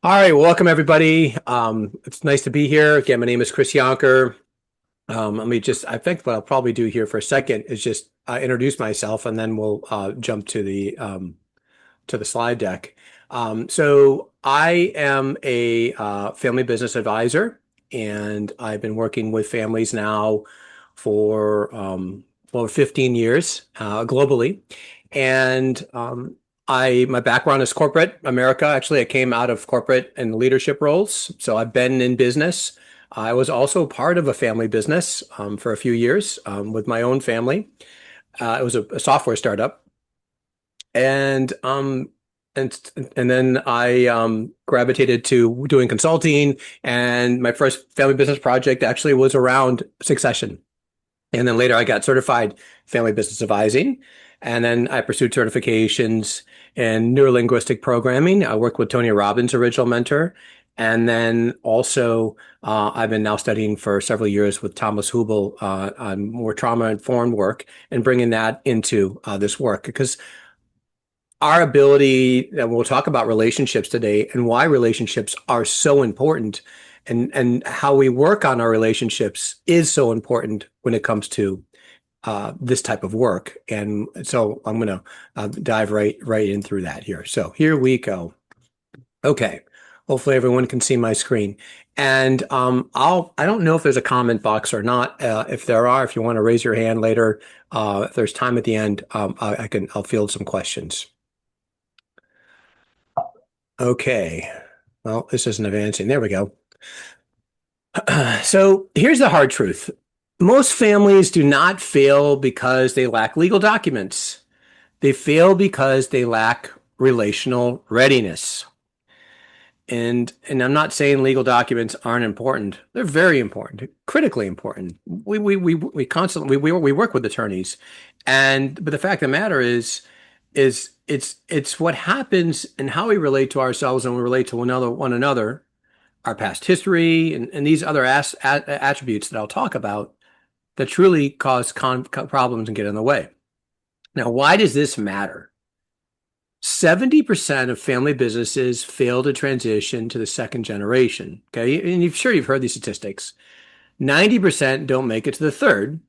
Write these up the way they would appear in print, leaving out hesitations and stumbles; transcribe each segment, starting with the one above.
All right, welcome everybody. It's nice to be here. Again, my name is Chris Yonker. I think what I'll probably do here for a second is just introduce myself, and then we'll jump to the slide deck. So I am a family business advisor, and I've been working with families now for over 15 years globally. And my background is corporate America. Actually, I came out of corporate and leadership roles, so I've been in business. I was also part of a family business for a few years with my own family. It was a software startup, and and then I gravitated to doing consulting. And my first family business project actually was around succession. And then later I got certified family business advising. And then I pursued certifications in neurolinguistic programming. I worked with Tony Robbins' original mentor. And then also, I've been now studying for several years with Thomas Hubel on more trauma-informed work and bringing that into this work. Because our ability, and we'll talk about relationships today and why relationships are so important, and how we work on our relationships is so important when it comes to this type of work. And so I'm going to dive right in through that here. So here we go. Okay. Hopefully everyone can see my screen. And I don't know if there's a comment box or not. If there are, if you want to raise your hand later, if there's time at the end, I'll field some questions. Okay. Well, this isn't advancing. There we go. So here's the hard truth. Most families do not fail because they lack legal documents. They fail because they lack relational readiness. And I'm not saying legal documents aren't important. They're very important, critically important. We constantly we work with attorneys, but the fact of the matter is it's what happens and how we relate to ourselves and we relate to one another, our past history, and these other attributes that I'll talk about that truly cause problems and get in the way. Now, why does this matter? 70% of family businesses fail to transition to the second generation. Okay. And you've heard these statistics. 90% don't make it to the third.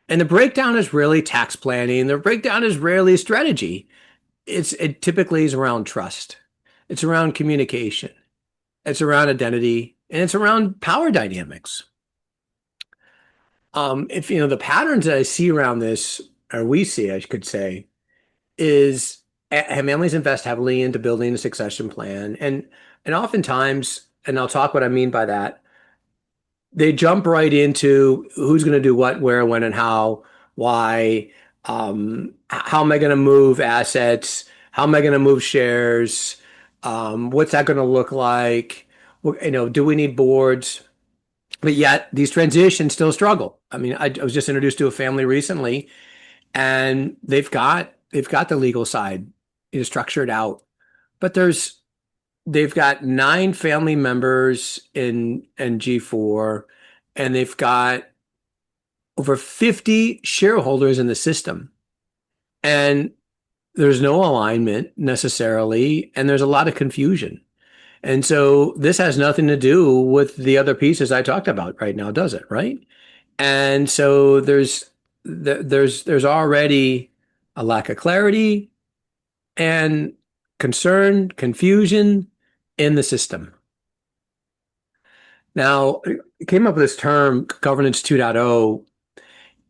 And the breakdown is rarely tax planning. The breakdown is rarely strategy. It typically is around trust. It's around communication. It's around identity, and it's around power dynamics. If you know the patterns that I see around this, or we see, I could say, is families invest heavily into building a succession plan, and oftentimes, and I'll talk what I mean by that. They jump right into who's going to do what, where, when, and how, why. How am I going to move assets? How am I going to move shares? What's that going to look like? Do we need boards? But yet these transitions still struggle. I mean, I was just introduced to a family recently, and they've got the legal side structured out, but they've got 9 family members in G4, and they've got over 50 shareholders in the system. And there's no alignment necessarily, and there's a lot of confusion. And so this has nothing to do with the other pieces I talked about right now, does it? Right? And so there's already a lack of clarity and concern, confusion in the system. Now, it came up with this term, governance 2.0,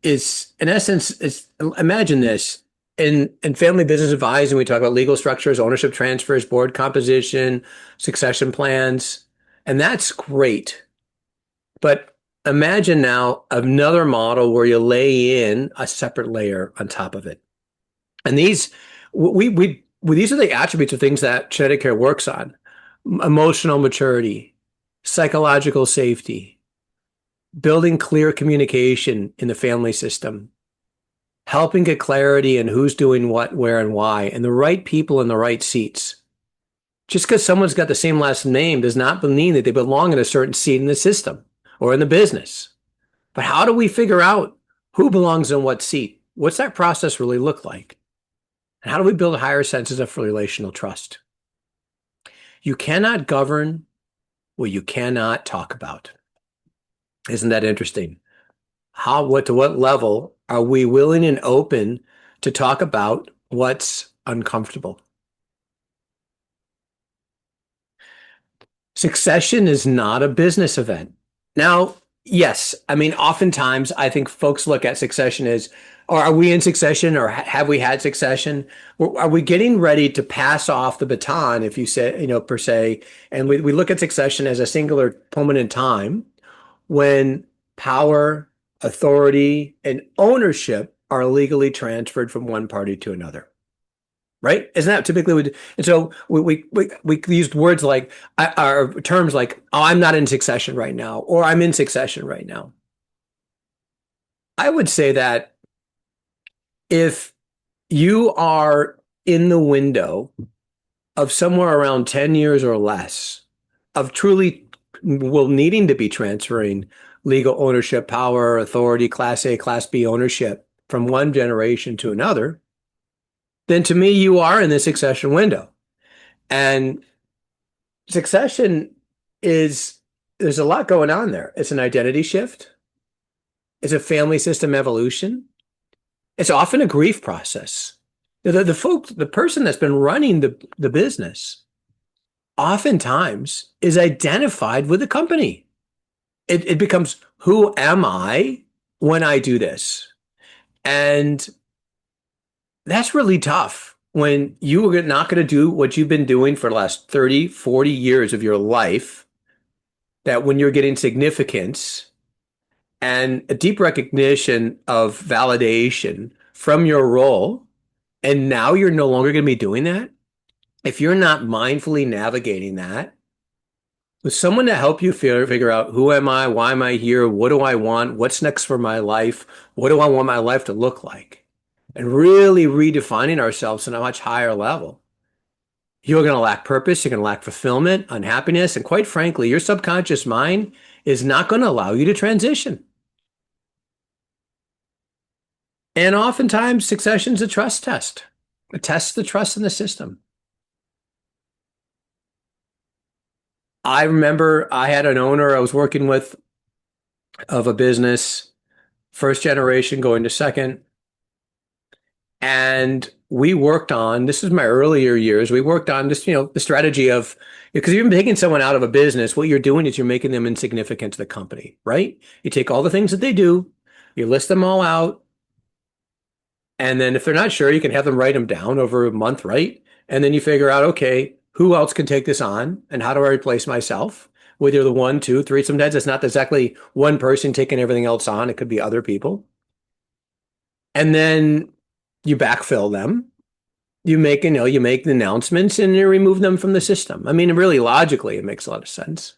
is in essence, imagine this. In family business advising, we talk about legal structures, ownership transfers, board composition, succession plans, and that's great. But imagine now another model where you lay in a separate layer on top of it. And these these are the attributes of things that Qineticare works on: emotional maturity, psychological safety, building clear communication in the family system, helping get clarity in who's doing what, where, and why, and the right people in the right seats. Just because someone's got the same last name does not mean that they belong in a certain seat in the system or in the business. But how do we figure out who belongs in what seat? What's that process really look like? And how do we build higher senses of relational trust? You cannot govern what you cannot talk about. Isn't that interesting? To what level are we willing and open to talk about what's uncomfortable? Succession is not a business event. Now, yes, I mean, oftentimes I think folks look at succession as, or are we in succession or have we had succession? Are we getting ready to pass off the baton, if you say, per se? And we look at succession as a singular moment in time when power, authority, and ownership are legally transferred from one party to another. Right? Isn't that typically what? And so we used words like our terms like, "Oh, I'm not in succession right now," or "I'm in succession right now." I would say that if you are in the window of somewhere around 10 years or less of truly needing to be transferring legal ownership, power, authority, Class A, Class B ownership from one generation to another, then to me, you are in the succession window. And succession is, there's a lot going on there. It's an identity shift. It's a family system evolution. It's often a grief process. The person that's been running the business oftentimes is identified with the company. It becomes, who am I when I do this? And that's really tough when you are not going to do what you've been doing for the last 30, 40 years of your life, that when you're getting significance and a deep recognition of validation from your role, and now you're no longer going to be doing that. If you're not mindfully navigating that with someone to help you figure out, who am I? Why am I here? What do I want? What's next for my life? What do I want my life to look like? And really redefining ourselves on a much higher level. You're going to lack purpose. You're going to lack fulfillment, unhappiness. And quite frankly, your subconscious mind is not going to allow you to transition. And oftentimes, succession is a trust test. It tests the trust in the system. I remember I had an owner I was working with of a business, first generation going to second. And we worked on, this is my earlier years, we worked on this, the strategy of, because you're taking someone out of a business, what you're doing is you're making them insignificant to the company, right? You take all the things that they do, you list them all out, and then if they're not sure, you can have them write them down over a month, right? And then you figure out, okay, who else can take this on and how do I replace myself? Whether the one, two, three, sometimes it's not exactly one person taking everything else on. It could be other people. And then you backfill them. You make the announcements and you remove them from the system. I mean, really logically, it makes a lot of sense.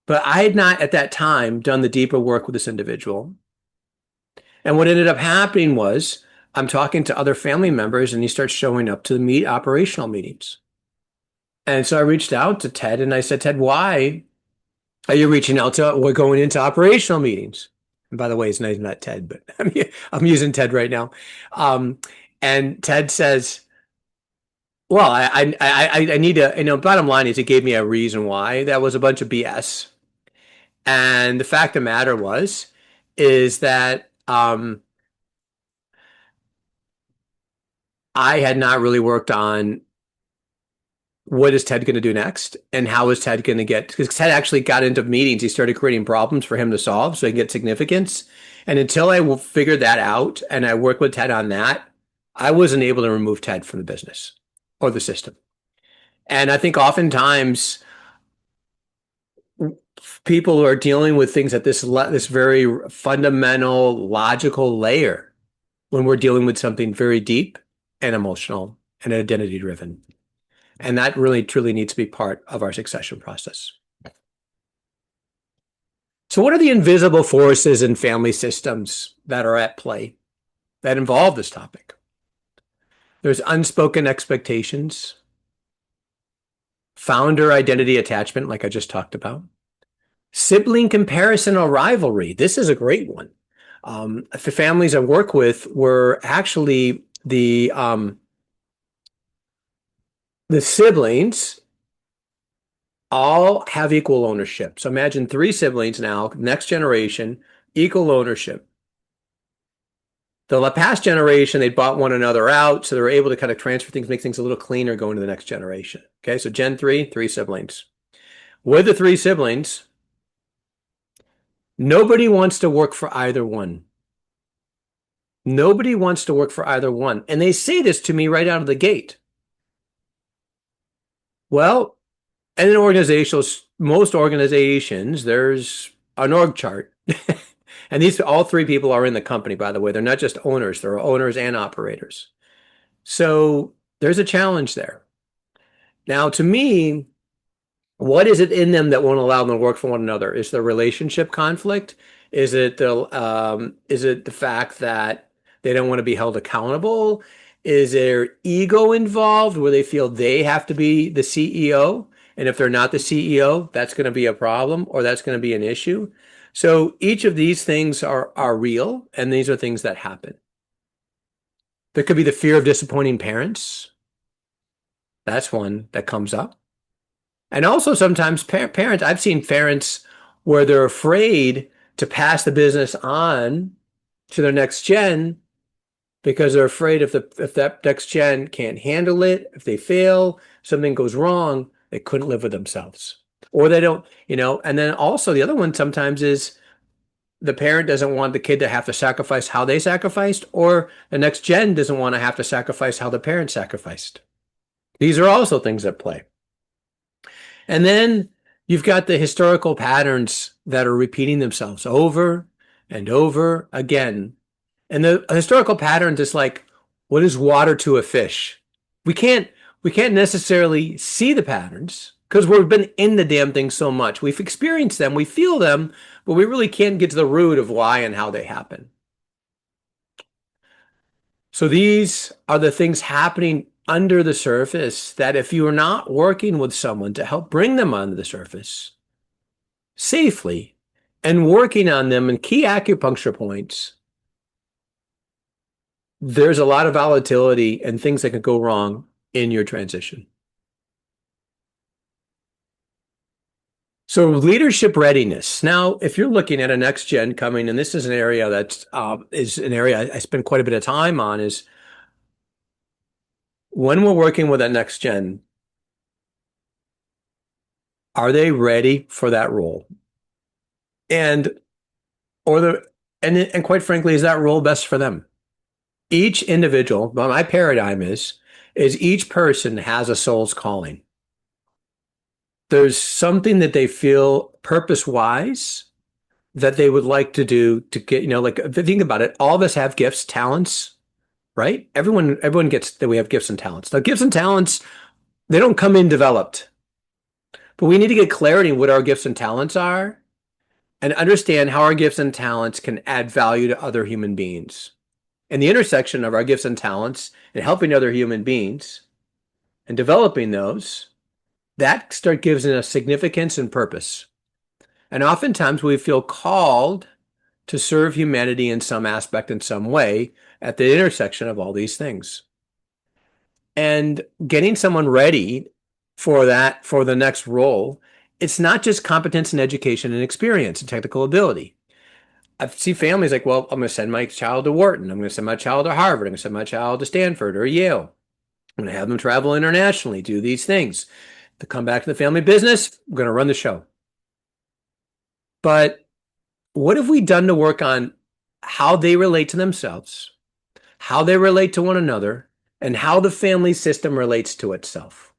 But I had not at that time done the deeper work with this individual. And what ended up happening was I'm talking to other family members and he starts showing up to the operational meetings. And so I reached out to Ted and I said, Ted, why are you reaching out to, we're going into operational meetings? And by the way, his name's not Ted, but I'm using Ted right now. And Ted says, well, I need to, bottom line is he gave me a reason why. That was a bunch of BS. And the fact of the matter is that I had not really worked on what is Ted going to do next and how is Ted going to get, because Ted actually got into meetings. He started creating problems for him to solve so he can get significance. And until I figured that out and I worked with Ted on that, I wasn't able to remove Ted from the business or the system. And I think oftentimes people who are dealing with things at this very fundamental, logical layer, when we're dealing with something very deep and emotional and identity driven. And that really, truly needs to be part of our succession process. So what are the invisible forces in family systems that are at play that involve this topic? There's unspoken expectations, founder identity attachment, like I just talked about, sibling comparison or rivalry. This is a great one. The families I work with were actually the siblings all have equal ownership. So imagine three siblings now, next generation, equal ownership. The past generation, they bought one another out, so they were able to kind of transfer things, make things a little cleaner going to the next generation. Okay, so Gen 3, three siblings. With the three siblings, nobody wants to work for either one. Nobody wants to work for either one. And they say this to me right out of the gate. Well, and in organizations, most organizations, there's an org chart. And these all three people are in the company, by the way. They're not just owners, they're owners and operators. So there's a challenge there. Now, to me, what is it in them that won't allow them to work for one another? Is the relationship conflict? Is it the fact that they don't want to be held accountable? Is there ego involved where they feel they have to be the CEO? And if they're not the CEO, that's going to be a problem or that's going to be an issue. So each of these things are real, and these are things that happen. There could be the fear of disappointing parents. That's one that comes up. And also sometimes parents, I've seen parents where they're afraid to pass the business on to their next gen because they're afraid if that next gen can't handle it, if they fail, something goes wrong, they couldn't live with themselves. Or they don't, and then also the other one sometimes is the parent doesn't want the kid to have to sacrifice how they sacrificed, or the next gen doesn't want to have to sacrifice how the parent sacrificed. These are also things at play. And then you've got the historical patterns that are repeating themselves over and over again. And the historical patterns is like, what is water to a fish? We can't necessarily see the patterns because we've been in the damn thing so much. We've experienced them, we feel them, but we really can't get to the root of why and how they happen. So these are the things happening under the surface that if you are not working with someone to help bring them under the surface safely and working on them in key acupuncture points, there's a lot of volatility and things that could go wrong in your transition. So leadership readiness. Now, if you're looking at a next gen coming, and this is an area that is an area I spend quite a bit of time on, is when we're working with that next gen, are they ready for that role? And quite frankly, is that role best for them? Each individual, my paradigm is each person has a soul's calling. There's something that they feel purpose-wise that they would like to do to get, like think about it, all of us have gifts, talents, right? Everyone gets that we have gifts and talents. Now, gifts and talents, they don't come in developed, but we need to get clarity in what our gifts and talents are and understand how our gifts and talents can add value to other human beings. And the intersection of our gifts and talents and helping other human beings and developing those, that gives us significance and purpose. And oftentimes we feel called to serve humanity in some aspect, in some way, at the intersection of all these things. And getting someone ready for that, for the next role, it's not just competence and education and experience and technical ability. I see families like, well, I'm going to send my child to Wharton. I'm going to send my child to Harvard. I'm going to send my child to Stanford or Yale. I'm going to have them travel internationally, do these things. To come back to the family business, I'm going to run the show. But what have we done to work on how they relate to themselves, how they relate to one another, and how the family system relates to itself?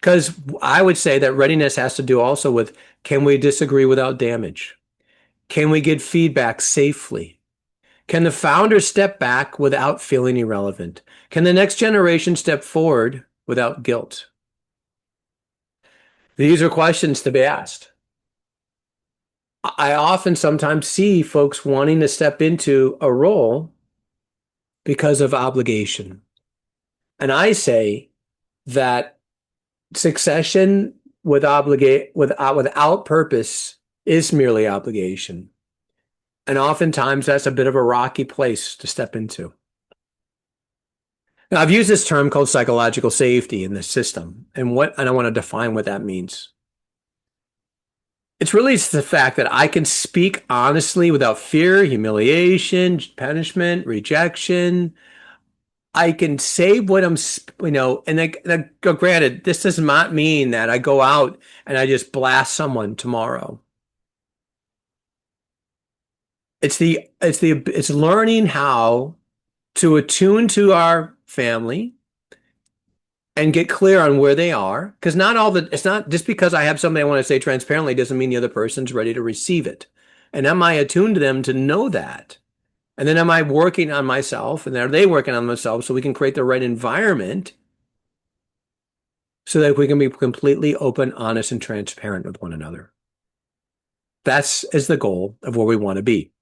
Because I would say that readiness has to do also with, can we disagree without damage? Can we get feedback safely? Can the founder step back without feeling irrelevant? Can the next generation step forward without guilt? These are questions to be asked. I often sometimes see folks wanting to step into a role because of obligation. And I say that succession without purpose is merely obligation. And oftentimes that's a bit of a rocky place to step into. Now, I've used this term called psychological safety in the system, and I want to define what that means. It's really just the fact that I can speak honestly without fear, humiliation, punishment, rejection. I can say what and granted, this does not mean that I go out and I just blast someone tomorrow. It's learning how to attune to our family and get clear on where they are. Because it's not just because I have something I want to say transparently doesn't mean the other person's ready to receive it. And am I attuned to them to know that? And then am I working on myself and are they working on themselves so we can create the right environment so that we can be completely open, honest, and transparent with one another? That's is the goal of where we want to be.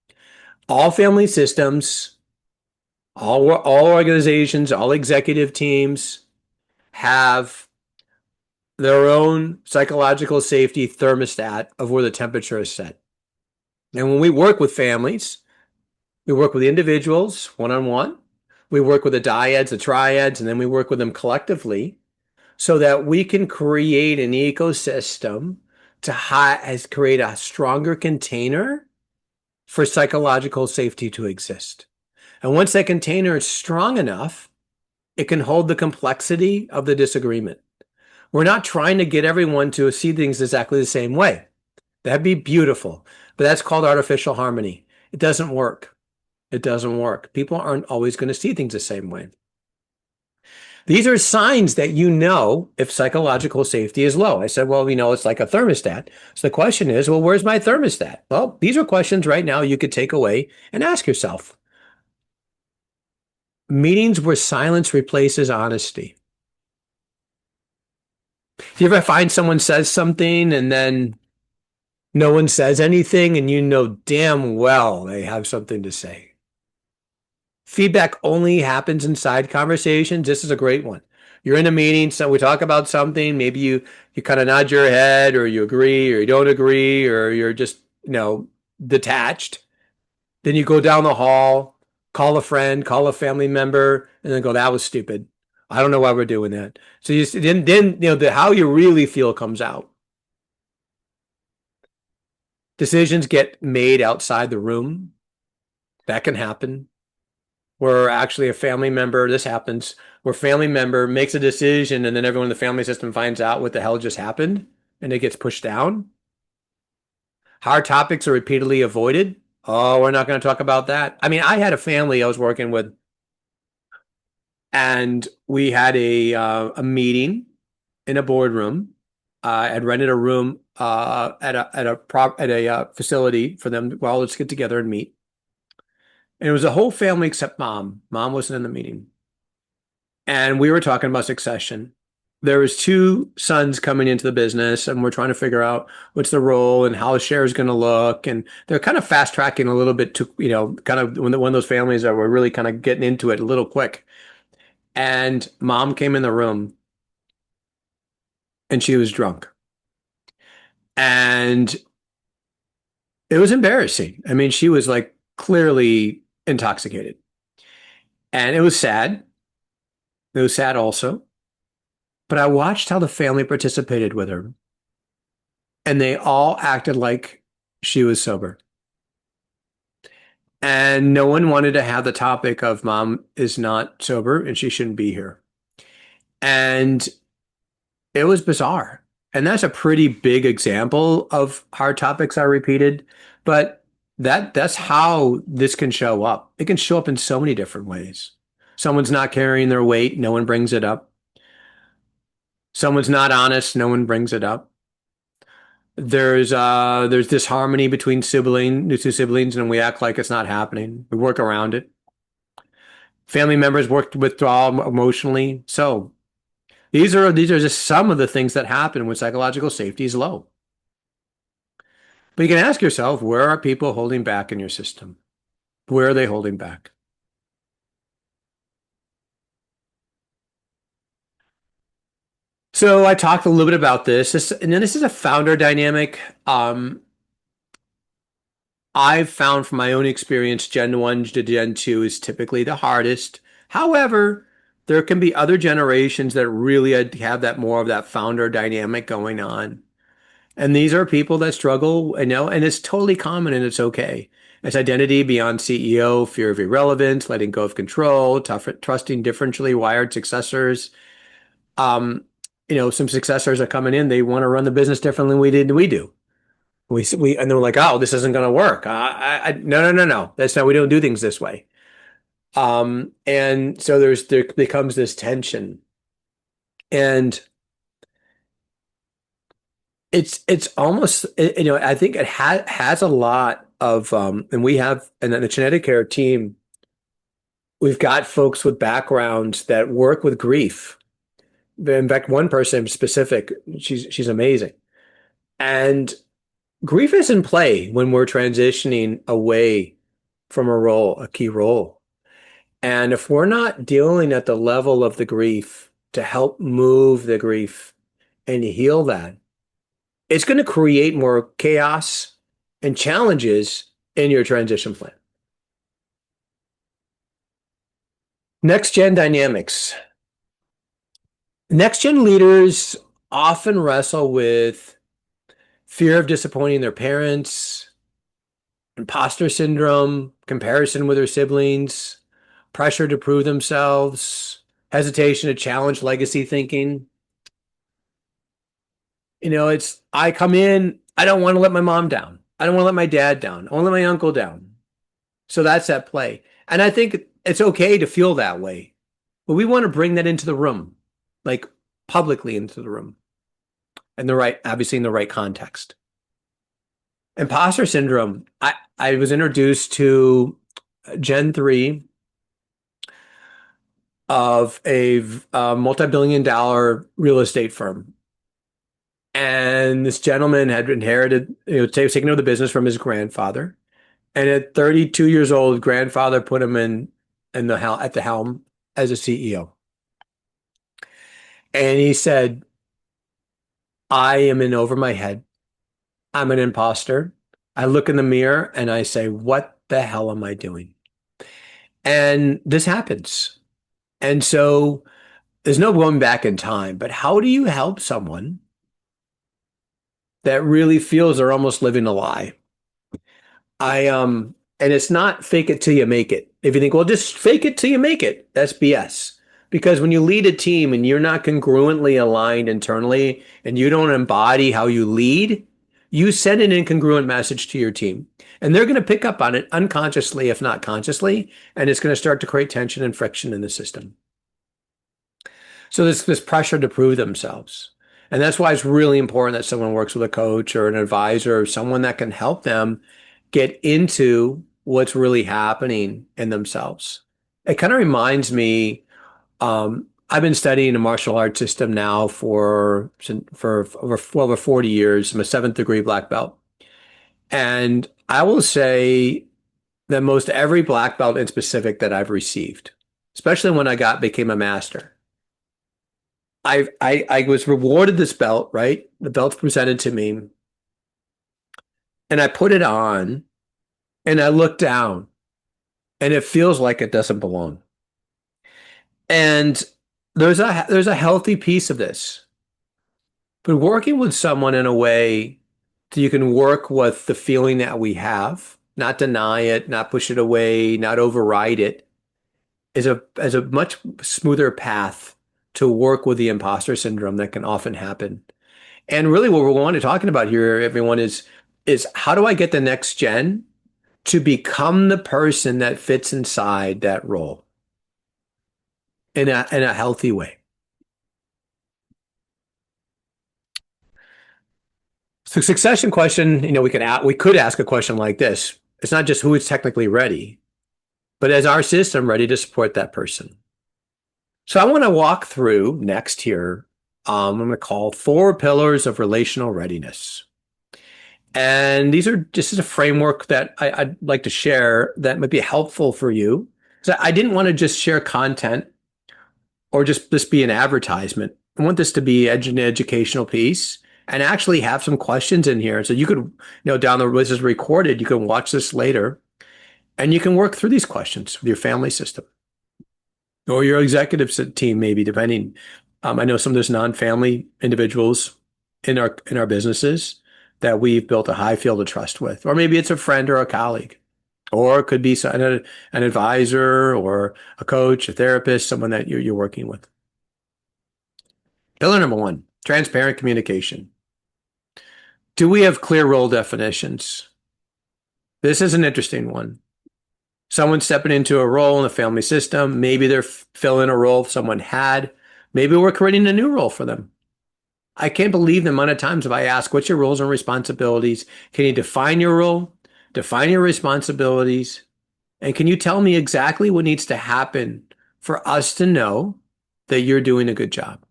All family systems, all organizations, all executive teams have their own psychological safety thermostat of where the temperature is set. And when we work with families, we work with individuals one on one, we work with the dyads, the triads, and then we work with them collectively so that we can create an ecosystem to create a stronger container for psychological safety to exist. And once that container is strong enough, it can hold the complexity of the disagreement. We're not trying to get everyone to see things exactly the same way. That'd be beautiful, but that's called artificial harmony. It doesn't work. It doesn't work. People aren't always going to see things the same way. These are signs that you know if psychological safety is low. I said, well, it's like a thermostat. So the question is, well, where's my thermostat? Well, these are questions right now you could take away and ask yourself. Meetings where silence replaces honesty. Do you ever find someone says something and then no one says anything and you know damn well they have something to say? Feedback only happens inside conversations. This is a great one. You're in a meeting, so we talk about something. Maybe you kind of nod your head, or you agree, or you don't agree, or you're just detached. Then you go down the hall, call a friend, call a family member, and then go, "That was stupid. I don't know why we're doing that." So then how you really feel comes out. Decisions get made outside the room. That can happen. Where actually a family member, this happens, where family member makes a decision and then everyone in the family system finds out what the hell just happened and it gets pushed down. Hard topics are repeatedly avoided. Oh, we're not going to talk about that. I mean, I had a family I was working with and we had a meeting in a boardroom. I had rented a room at a facility for them. Well, let's get together and meet. And it was a whole family except mom. Mom wasn't in the meeting. And we were talking about succession. There was two sons coming into the business, and we're trying to figure out what's the role and how the share is going to look. And they're kind of fast tracking a little bit to, kind of one of those families that were really kind of getting into it a little quick. And mom came in the room, and she was drunk, and it was embarrassing. I mean, she was like clearly intoxicated, and it was sad. It was sad also. But I watched how the family participated with her, and they all acted like she was sober. And no one wanted to have the topic of mom is not sober and she shouldn't be here. And it was bizarre. And that's a pretty big example of hard topics are repeated. But that's how this can show up. It can show up in so many different ways. Someone's not carrying their weight, no one brings it up. Someone's not honest, no one brings it up. There's disharmony between the two siblings, and we act like it's not happening. We work around it. Family members work to withdraw emotionally. So these are just some of the things that happen when psychological safety is low. But you can ask yourself, where are people holding back in your system? Where are they holding back? So I talked a little bit about and then this is a founder dynamic. I've found from my own experience, Gen 1 to Gen 2 is typically the hardest. However, There can be other generations that really have that more of that founder dynamic going on. And these are people that struggle, and it's totally common and it's okay. It's identity beyond CEO, fear of irrelevance, letting go of control, trusting differentially wired successors. Um, some successors are coming in, they want to run the business differently than we do. And they're like, oh, this isn't going to work. No, no, no, no. That's not, we don't do things this way. And so there becomes this tension. And it's almost, I think it has a lot of, and we have, and then the Qineticare team, we've got folks with backgrounds that work with grief. In fact, one person in specific, she's amazing. And grief is in play when we're transitioning away from a key role. And if we're not dealing at the level of the grief to help move the grief and heal that, it's going to create more chaos and challenges in your transition plan. Next gen dynamics. Next gen leaders often wrestle with fear of disappointing their parents, imposter syndrome, comparison with their siblings, pressure to prove themselves, hesitation to challenge legacy thinking. I come in, I don't want to let my mom down. I don't want to let my dad down. I want to let my uncle down. So that's at play. And I think it's okay to feel that way, but we want to bring that into the room, like publicly into the room, and obviously in the right context. Imposter syndrome. I was introduced to Gen 3 of a multi-billion-dollar real estate firm. And this gentleman had inherited, taken over the business from his grandfather. And at 32 years old, grandfather put him at the helm as a CEO. And he said, I am in over my head. I'm an imposter. I look in the mirror and I say, what the hell am I doing? And this happens. And so there's no going back in time, but how do you help someone that really feels they're almost living a lie? And it's not fake it till you make it. If you think, well, just fake it till you make it, that's BS. Because when you lead a team and you're not congruently aligned internally and you don't embody how you lead, you send an incongruent message to your team. And they're going to pick up on it unconsciously, if not consciously, and it's going to start to create tension and friction in the system. So there's this pressure to prove themselves. And that's why it's really important that someone works with a coach or an advisor or someone that can help them get into what's really happening in themselves. It kind of reminds me, I've been studying a martial arts system now for over 40 years. I'm a seventh degree black belt. And I will say that most every black belt in specific that I've received, especially when became a master, I was rewarded this belt, right? The belt's presented to me. And I put it on and I look down and it feels like it doesn't belong. And there's a healthy piece of this. But working with someone in a way that you can work with the feeling that we have, not deny it, not push it away, not override it, is a much smoother path to work with the imposter syndrome that can often happen. And really what we're going to talking about here, everyone, is how do I get the next gen to become the person that fits inside that role in a healthy way? So succession question, we could ask a question like this. It's not just who is technically ready, but is our system ready to support that person? So I want to walk through next here. I'm going to call 4 pillars of relational readiness. And this is a framework that I'd like to share that might be helpful for you. So I didn't want to just share content or just this be an advertisement. I want this to be an educational piece and actually have some questions in here. So you could, down the road, this is recorded, you can watch this later and you can work through these questions with your family system. or your executive team, maybe depending. I know some of those non-family individuals in our businesses that we've built a high field of trust with, or maybe it's a friend or a colleague, or it could be an advisor or a coach, a therapist, someone that you're working with. Pillar number one, transparent communication. Do we have clear role definitions? This is an interesting one. Someone stepping into a role in the family system. Maybe they're filling a role someone had. Maybe we're creating a new role for them. I can't believe the amount of times if I ask, what's your roles and responsibilities? Can you define your role, define your responsibilities, and can you tell me exactly what needs to happen for us to know that you're doing a good job?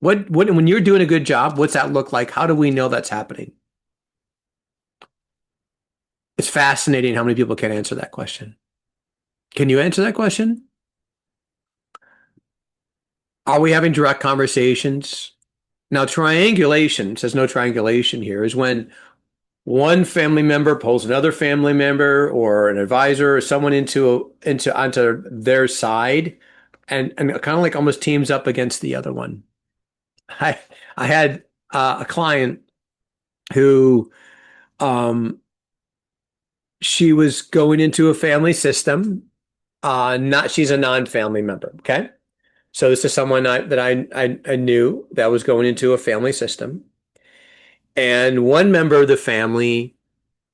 When you're doing a good job, what's that look like? How do we know that's happening? It's fascinating how many people can answer that question. Can you answer that question? Are we having direct conversations? Now, triangulation, says no triangulation here, is when one family member pulls another family member or an advisor or someone onto their side and kind of like almost teams up against the other one. I I had a client who she was going into a family system. Not she's a non-family member. Okay. So this is someone I knew that was going into a family system. And one member of the family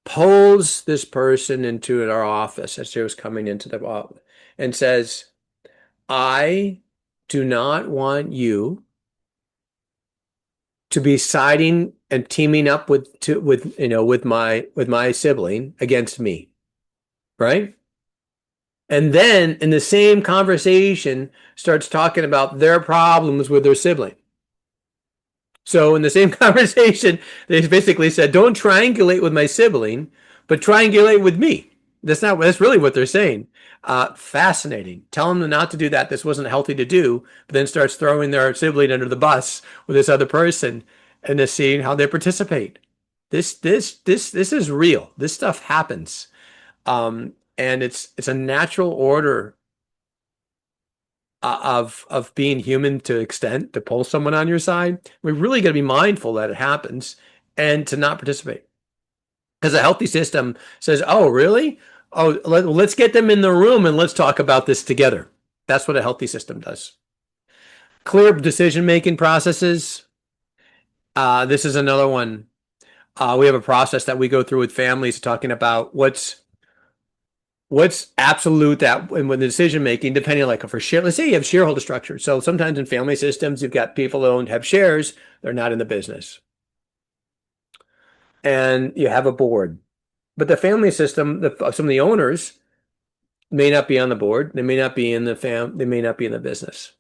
pulls this person into our office as she was coming into the office and says, I do not want you to be siding and teaming up with my sibling against me, right? And then in the same conversation starts talking about their problems with their sibling. So in the same conversation, they basically said, don't triangulate with my sibling, but triangulate with me. That's really what they're saying. Fascinating. Tell them not to do that. This wasn't healthy to do, but then starts throwing their sibling under the bus with this other person and just seeing how they participate. This is real. This stuff happens. And it's a natural order of being human to extent to pull someone on your side. We really got to be mindful that it happens and to not participate. Because a healthy system says, "Oh, really? Oh, let's get them in the room and let's talk about this together." That's what a healthy system does. Clear decision-making processes. This is another one. We have a process that we go through with families talking about what's absolute that when the decision making, depending on like for share, let's say you have shareholder structure. So sometimes in family systems, you've got people who don't have shares, they're not in the business. And you have a board. But the family system, some of the owners may not be on the board, they may not be in they may not be in the business.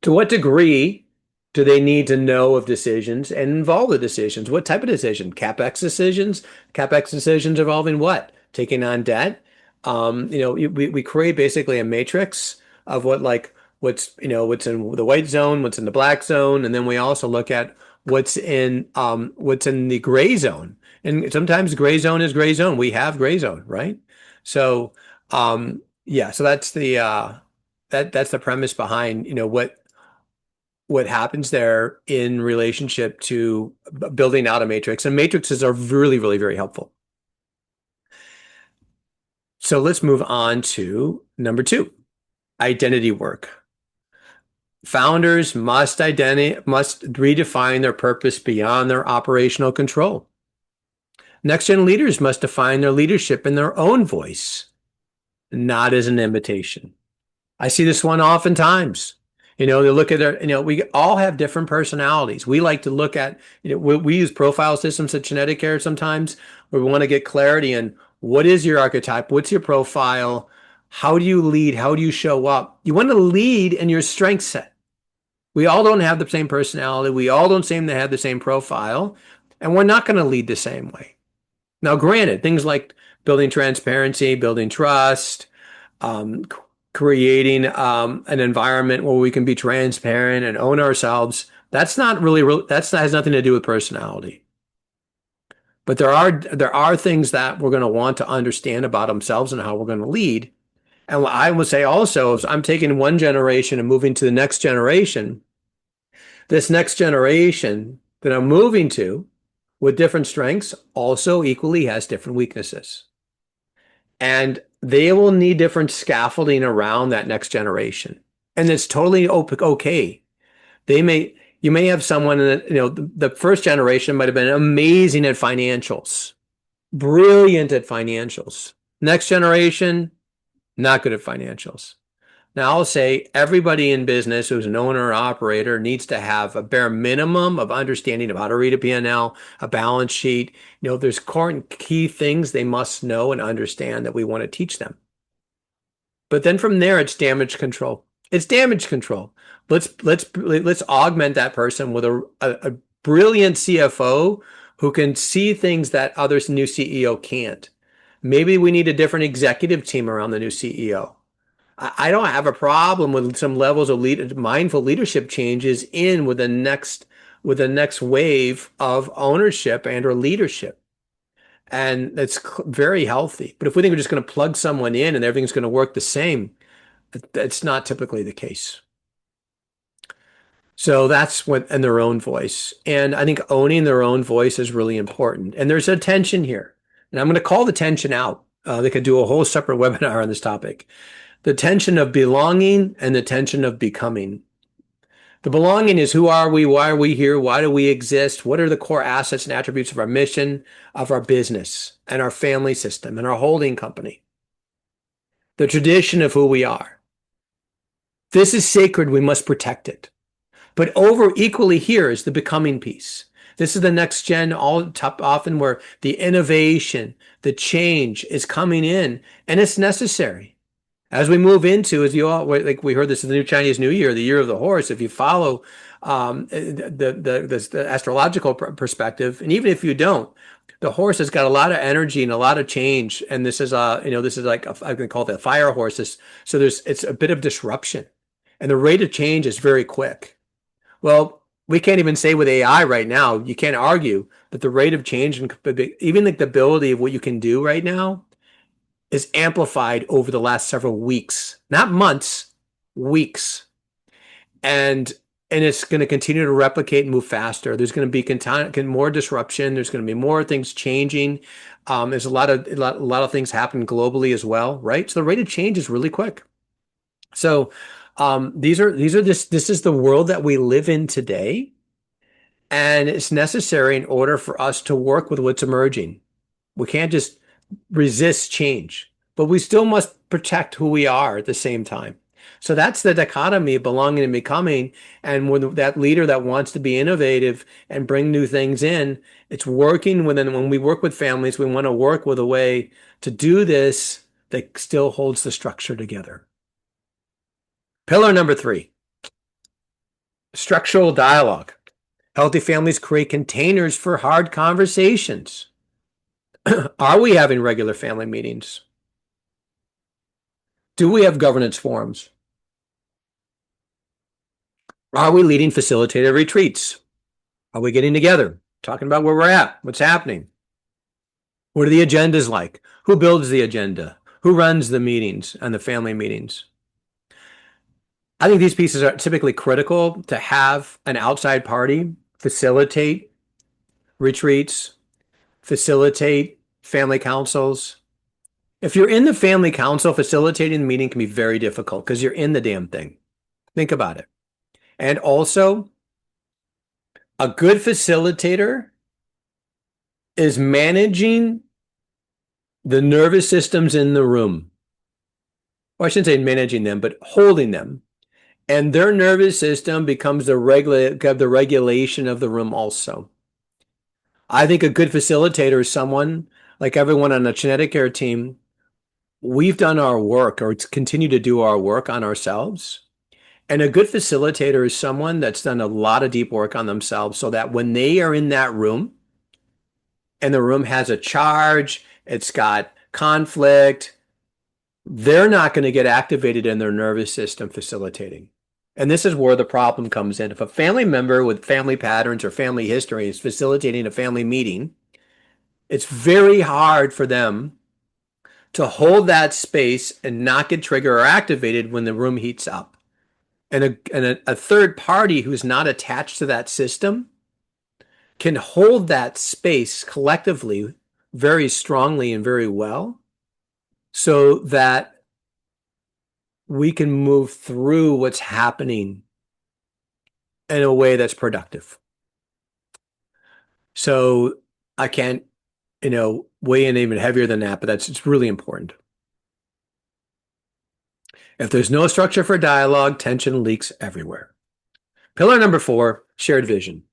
To what degree do they need to know of decisions and involve the decisions? What type of decision? CapEx decisions? CapEx decisions involving what? Taking on debt? We create basically a matrix of what's in the white zone, what's in the black zone, and then we also look at what's in the gray zone. And sometimes gray zone is gray zone. We have gray zone, right? So yeah, so that's the premise behind, what happens there in relationship to building out a matrix. And matrices are really, really very helpful. So let's move on to number two, identity work. Founders must redefine their purpose beyond their operational control. Next gen leaders must define their leadership in their own voice, not as an imitation. I see this one oftentimes. They look at we all have different personalities. We like to look at, we use profile systems at Qineticare sometimes where we want to get clarity in what is your archetype? What's your profile? How do you lead? How do you show up? You want to lead in your strength set. We all don't have the same personality. We all don't seem to have the same profile, and we're not going to lead the same way. Now, granted, things like building transparency, building trust, creating an environment where we can be transparent and own ourselves. That's not really that has nothing to do with personality. But there are things that we're going to want to understand about ourselves and how we're going to lead. And what I would say also is I'm taking one generation and moving to the next generation. This next generation that I'm moving to with different strengths also equally has different weaknesses. And they will need different scaffolding around that next generation. And it's totally okay. You may have someone that, the first generation might have been amazing at financials, brilliant at financials. Next generation, not good at financials. Now, I'll say everybody in business who's an owner or operator needs to have a bare minimum of understanding of how to read a P&L, a balance sheet. There's core key things they must know and understand that we want to teach them. But then from there, it's damage control. It's damage control. Let's augment that person with a brilliant CFO who can see things that others new CEO can't. Maybe we need a different executive team around the new CEO. I don't have a problem with some levels of mindful leadership changes in with the next wave of ownership and or leadership. And it's very healthy. But if we think we're just going to plug someone in and everything's going to work the same, it's not typically the case. So that's what, in their own voice. And I think owning their own voice is really important. And there's a tension here. And I'm going to call the tension out. They could do a whole separate webinar on this topic. The tension of belonging and the tension of becoming. The belonging is who are we? Why are we here? Why do we exist? What are the core assets and attributes of our mission, of our business, and our family system, and our holding company? The tradition of who we are. This is sacred. We must protect it. But over equally here is the becoming piece. This is the next gen, often where the innovation, the change is coming in, and it's necessary. As we move into, as you all, like we heard, this is the new Chinese New Year, the year of the horse. If you follow the astrological perspective, and even if you don't, the horse has got a lot of energy and a lot of change. And this is this is like I can call it the fire horses. So it's a bit of disruption, and the rate of change is very quick. Well, we can't even say with AI right now. You can't argue that the rate of change and even like the ability of what you can do right now is amplified over the last several weeks, not months, weeks. And it's going to continue to replicate and move faster. There's going to be more disruption. There's going to be more things changing. There's a lot of things happening globally as well, right? So the rate of change is really quick. So this is the world that we live in today, and it's necessary in order for us to work with what's emerging. We can't just resist change, but we still must protect who we are at the same time. So that's the dichotomy of belonging and becoming. And when that leader that wants to be innovative and bring new things in, it's working within, when we work with families, we want to work with a way to do this that still holds the structure together. Pillar number 3, structural dialogue. Healthy families create containers for hard conversations. Are we having regular family meetings? Do we have governance forums? Are we leading facilitated retreats? Are we getting together, talking about where we're at, what's happening? What are the agendas like? Who builds the agenda? Who runs the meetings and the family meetings? I think these pieces are typically critical to have an outside party facilitate retreats, facilitate family councils. If you're in the family council, facilitating the meeting can be very difficult because you're in the damn thing. Think about it. And also, a good facilitator is managing the nervous systems in the room. Or I shouldn't say managing them, but holding them. And their nervous system becomes the regulation of the room also. I think a good facilitator is someone, like everyone on the Qineticare team, we've done our work or continue to do our work on ourselves. And a good facilitator is someone that's done a lot of deep work on themselves so that when they are in that room and the room has a charge, it's got conflict, they're not going to get activated in their nervous system facilitating. And this is where the problem comes in. If a family member with family patterns or family history is facilitating a family meeting, it's very hard for them to hold that space and not get triggered or activated when the room heats up. And a third party who's not attached to that system can hold that space collectively very strongly and very well so that we can move through what's happening in a way that's productive. So I can't, weigh in even heavier than that, but it's really important. If there's no structure for dialogue, tension leaks everywhere. Pillar number 4, shared vision.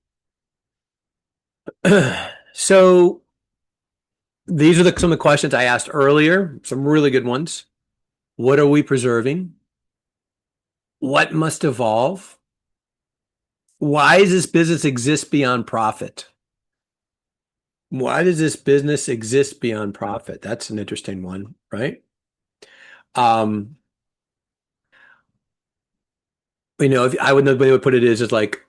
So these are some of the questions I asked earlier, some really good ones. What are we preserving? What must evolve? Why does this business exist beyond profit? Why does this business exist beyond profit? That's an interesting one, right? Um, if I would know the way I would put it is like,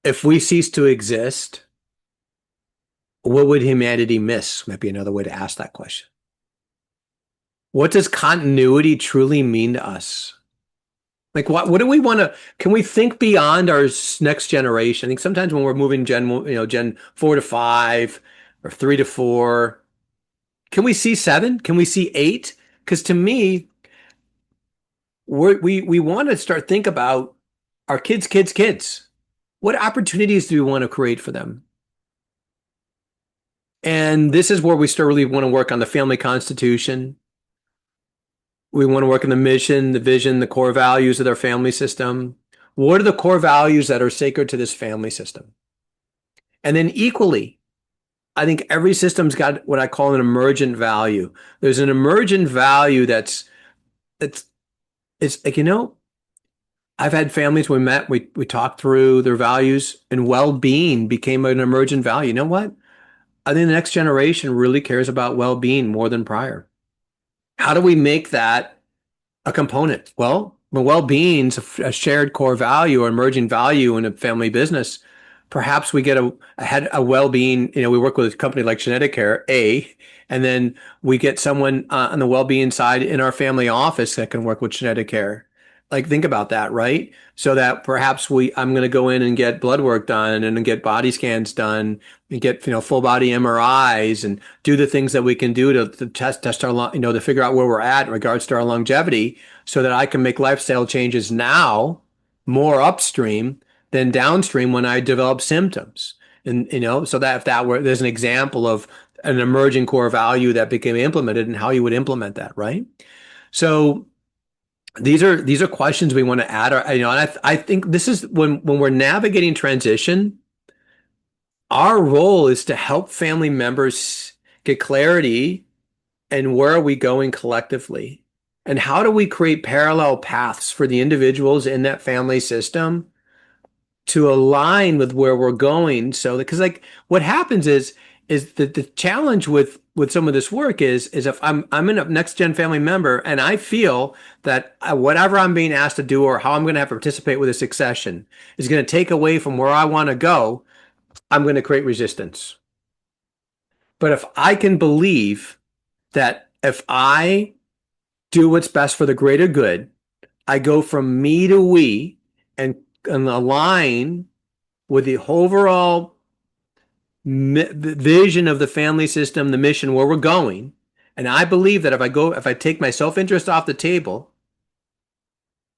if we cease to exist, what would humanity miss? Might be another way to ask that question. What does continuity truly mean to us? Like, what do we want to, can we think beyond our next generation? I think sometimes when we're moving Gen 4 to 5 or 3 to 4, can we see 7? Can we see 8? Because to me, we want to start think about our kids. What opportunities do we want to create for them? And this is where we start really want to work on the family constitution. We want to work on the mission, the vision, the core values of their family system. What are the core values that are sacred to this family system? And then equally, I think every system's got what I call an emergent value. There's an emergent value it's like, I've had families we met, we talked through their values, and well-being became an emergent value. You know what? I think the next generation really cares about well-being more than prior. How do we make that a component? Well, when well-being's a shared core value or emerging value in a family business, perhaps we get a well-being, we work with a company like Qineticare, and then we get someone on the well-being side in our family office that can work with Qineticare. Like, think about that, right? So that perhaps I'm going to go in and get blood work done and get body scans done and get, full body MRIs and do the things that we can do to test our, to figure out where we're at in regards to our longevity so that I can make lifestyle changes now more upstream than downstream when I develop symptoms. And, so that if that were, there's an example of an emerging core value that became implemented and how you would implement that, right? So these are questions we want to add. And I think this is when we're navigating transition, our role is to help family members get clarity and where are we going collectively? And how do we create parallel paths for the individuals in that family system to align with where we're going? So because like what happens is that the challenge with some of this work is if I'm in a next gen family member and I feel that whatever I'm being asked to do or how I'm going to have to participate with a succession is going to take away from where I want to go, I'm going to create resistance. But if I can believe that if I do what's best for the greater good, I go from me to we and align with the overall vision of the family system, the mission, where we're going. And I believe that if I take my self-interest off the table,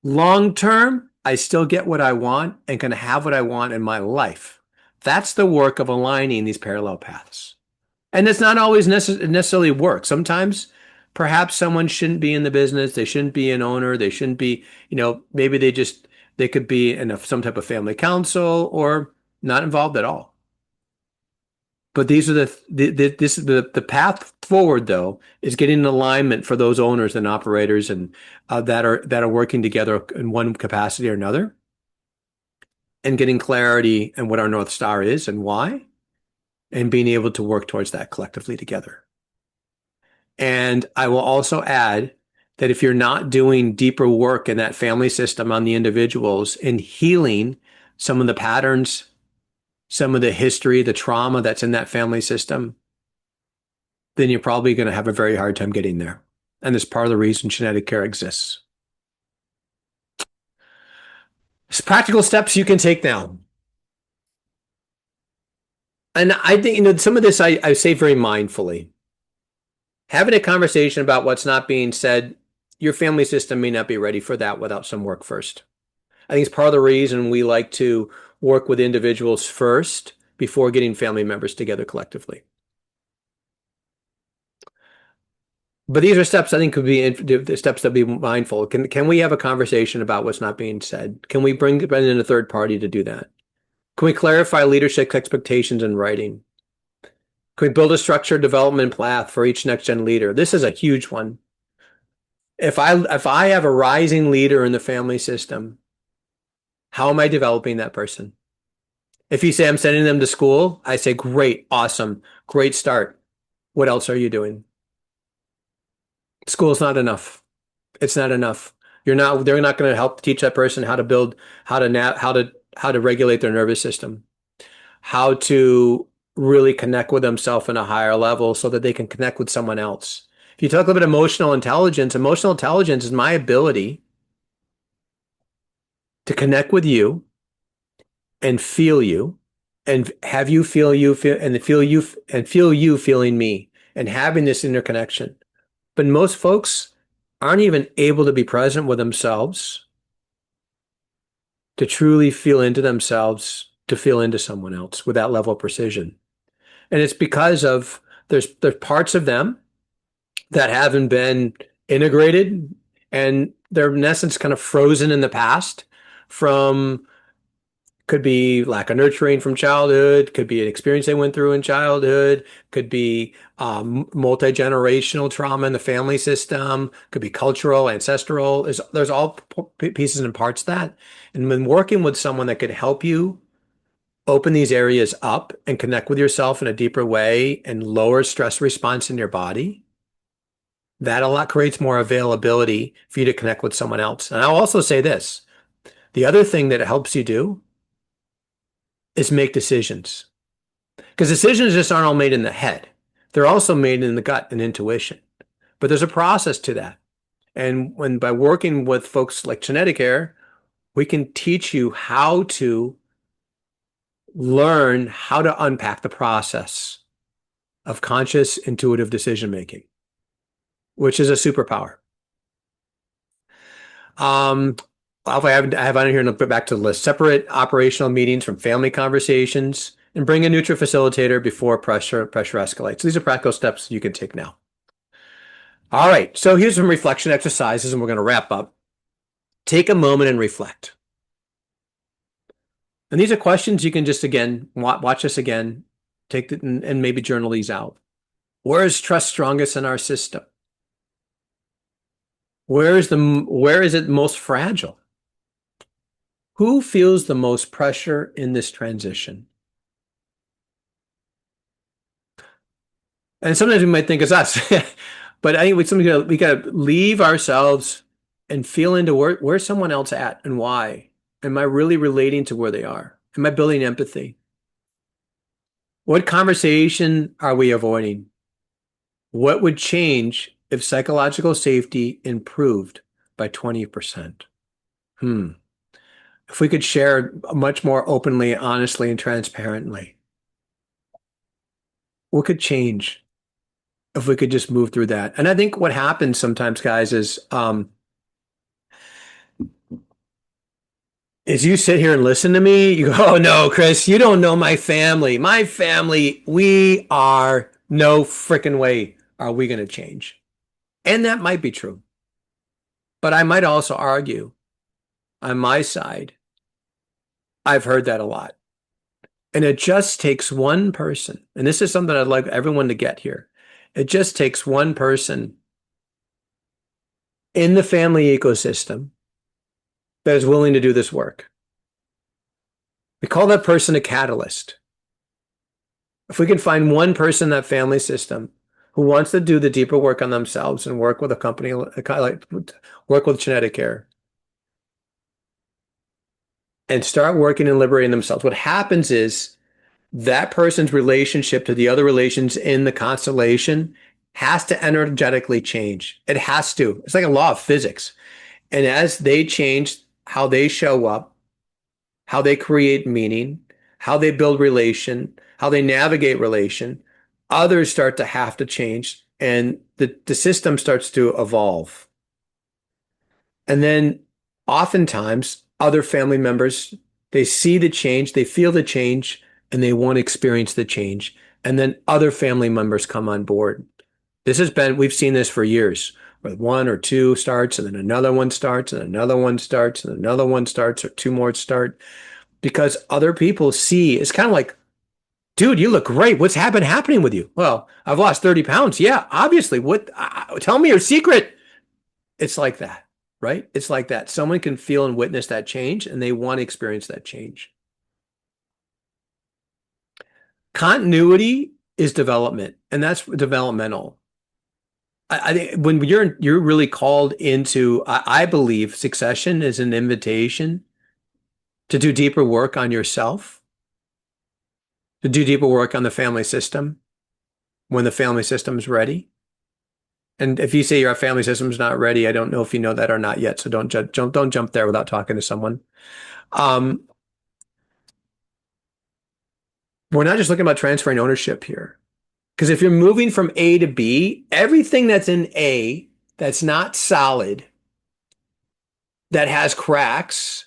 long term, I still get what I want and can have what I want in my life. That's the work of aligning these parallel paths. And it's not always necessarily work. Sometimes perhaps someone shouldn't be in the business. They shouldn't be an owner. They shouldn't be, maybe they could be in some type of family council or not involved at all. But these are the path forward though is getting an alignment for those owners and operators and that are working together in one capacity or another, and getting clarity and what our North Star is and why, and being able to work towards that collectively together. And I will also add that if you're not doing deeper work in that family system on the individuals and healing some of the patterns, some of the history, the trauma that's in that family system, then you're probably going to have a very hard time getting there. And that's part of the reason Qineticare exists. It's practical steps you can take now. And I think, some of this I say very mindfully. Having a conversation about what's not being said, your family system may not be ready for that without some work first. I think it's part of the reason we like to work with individuals first before getting family members together collectively. But these are steps I think could be the steps to be mindful. Can we have a conversation about what's not being said? Can we bring in a third party to do that? Can we clarify leadership expectations in writing? Can we build a structured development path for each next gen leader? This is a huge one. If I have a rising leader in the family system, how am I developing that person? If you say I'm sending them to school, I say, great, awesome, great start. What else are you doing? School's not enough. It's not enough. They're not going to help teach that person how to build, how to regulate their nervous system, how to really connect with themselves in a higher level so that they can connect with someone else. If you talk a little bit emotional intelligence is my ability to connect with you and feel you and have you feel and feel you feeling me and having this interconnection. But most folks aren't even able to be present with themselves, to truly feel into themselves, to feel into someone else with that level of precision. And it's because of there's parts of them that haven't been integrated and they're in essence kind of frozen in the past from could be lack of nurturing from childhood, could be an experience they went through in childhood, could be multi-generational trauma in the family system, could be cultural, ancestral. There's all pieces and parts of that. And when working with someone that could help you open these areas up and connect with yourself in a deeper way and lower stress response in your body, that a lot creates more availability for you to connect with someone else. And I'll also say this, the other thing that it helps you do is make decisions. Because decisions just aren't all made in the head. They're also made in the gut and intuition. But there's a process to that. And by working with folks like Qineticare, we can teach you how to learn how to unpack the process of conscious, intuitive decision making, which is a superpower. I have on here and I'll put back to the list. Separate operational meetings from family conversations and bring a neutral facilitator before pressure escalates. These are practical steps you can take now. All right, so here's some reflection exercises and we're going to wrap up. Take a moment and reflect. And these are questions you can just, again, watch this again, take it and maybe journal these out. Where is trust strongest in our system? Where is it most fragile? Who feels the most pressure in this transition? And sometimes we might think it's us, but I think we got to leave ourselves and feel into where's someone else at and why. Am I really relating to where they are? Am I building empathy? What conversation are we avoiding? What would change if psychological safety improved by 20%? If we could share much more openly, honestly, and transparently, what could change if we could just move through that? And I think what happens sometimes, guys, is you sit here and listen to me, you go, oh no, Chris, you don't know my family. My family, we are no freaking way are we going to change. And that might be true. But I might also argue on my side, I've heard that a lot. And it just takes one person, and this is something I'd like everyone to get here. It just takes one person in the family ecosystem that is willing to do this work. We call that person a catalyst. If we can find one person in that family system who wants to do the deeper work on themselves and work with a company, work with Qineticare, and start working and liberating themselves, what happens is that person's relationship to the other relations in the constellation has to energetically change. It has to. It's like a law of physics. And as they change how they show up, how they create meaning, how they build relation, how they navigate relation, others start to have to change and the system starts to evolve. And then oftentimes other family members, they see the change, they feel the change, and they want to experience the change. And then other family members come on board. We've seen this for years, where one or two starts, and then another one starts, and another one starts, and another one starts, or two more start, because other people see it's kind of like, dude, you look great. What's happening with you? Well, I've lost 30 pounds. Yeah, obviously. What? Tell me your secret. It's like that, right? It's like that. Someone can feel and witness that change, and they want to experience that change. Continuity is development, and that's developmental. I think when you're really called into, I believe succession is an invitation to do deeper work on yourself, to do deeper work on the family system when the family system is ready. And if you say your family system is not ready, I don't know if you know that or not yet. So don't jump there without talking to someone. Um, we're not just looking about transferring ownership here. Because if you're moving from A to B, everything that's in A that's not solid, that has cracks,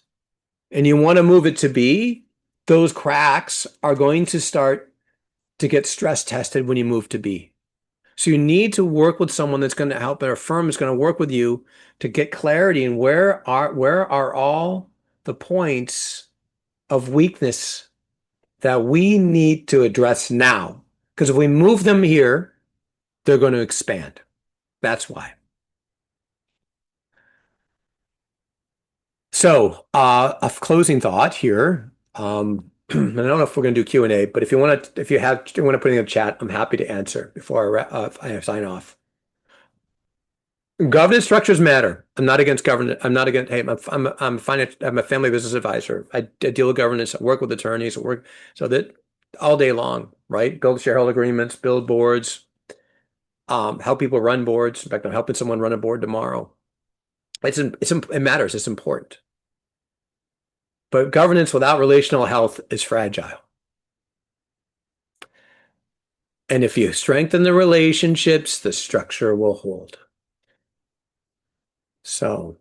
and you want to move it to B, those cracks are going to start to get stress tested when you move to B. So you need to work with someone that's going to help, or a firm is going to work with you to get clarity in where are all the points of weakness that we need to address now. Because if we move them here, they're going to expand. That's why. So, a closing thought here. I don't know if we're going to do Q&A, but if you want to, if you want to put in a chat, I'm happy to answer before I sign off. Governance structures matter. I'm not against governance. I'm not against. Hey, I'm a family business advisor. I deal with governance. I work with attorneys. I work so that all day long, right? Build shareholder agreements, build boards, help people run boards. In fact, I'm helping someone run a board tomorrow. It matters. It's important. But governance without relational health is fragile. And if you strengthen the relationships, the structure will hold. So,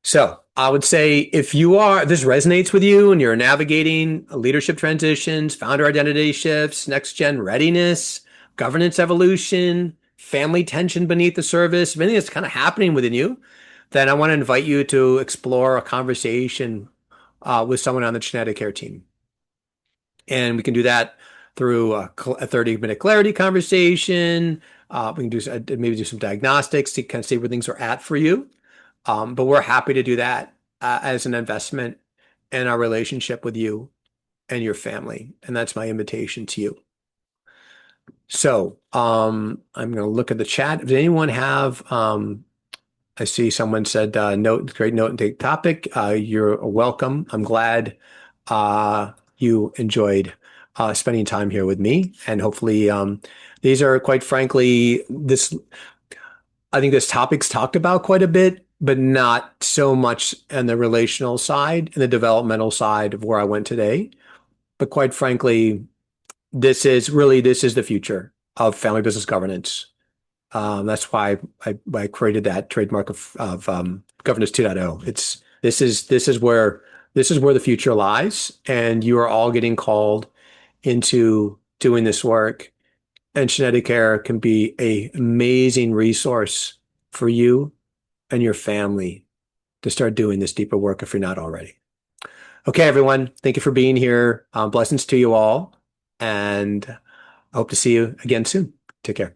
so I would say if this resonates with you and you're navigating leadership transitions, founder identity shifts, next gen readiness, governance evolution, family tension beneath the surface, if anything that's kind of happening within you, then I want to invite you to explore a conversation with someone on the Qineticare team. And we can do that through a 30-minute clarity conversation. We can maybe do some diagnostics to kind of see where things are at for you. But we're happy to do that as an investment in our relationship with you and your family. And that's my invitation to you. So I'm going to look at the chat. Does anyone have, I see someone said, great note and take topic. You're welcome. I'm glad you enjoyed spending time here with me. And hopefully these are, quite frankly, I think this topic's talked about quite a bit, but not so much on the relational side and the developmental side of where I went today. But quite frankly, this is the future of family business governance. That's why I created that trademark of Governance 2.0. This is where the future lies, and you are all getting called into doing this work. And Qineticare can be an amazing resource for you and your family to start doing this deeper work if you're not already. Okay, everyone. Thank you for being here. Blessings to you all. And I hope to see you again soon. Take care.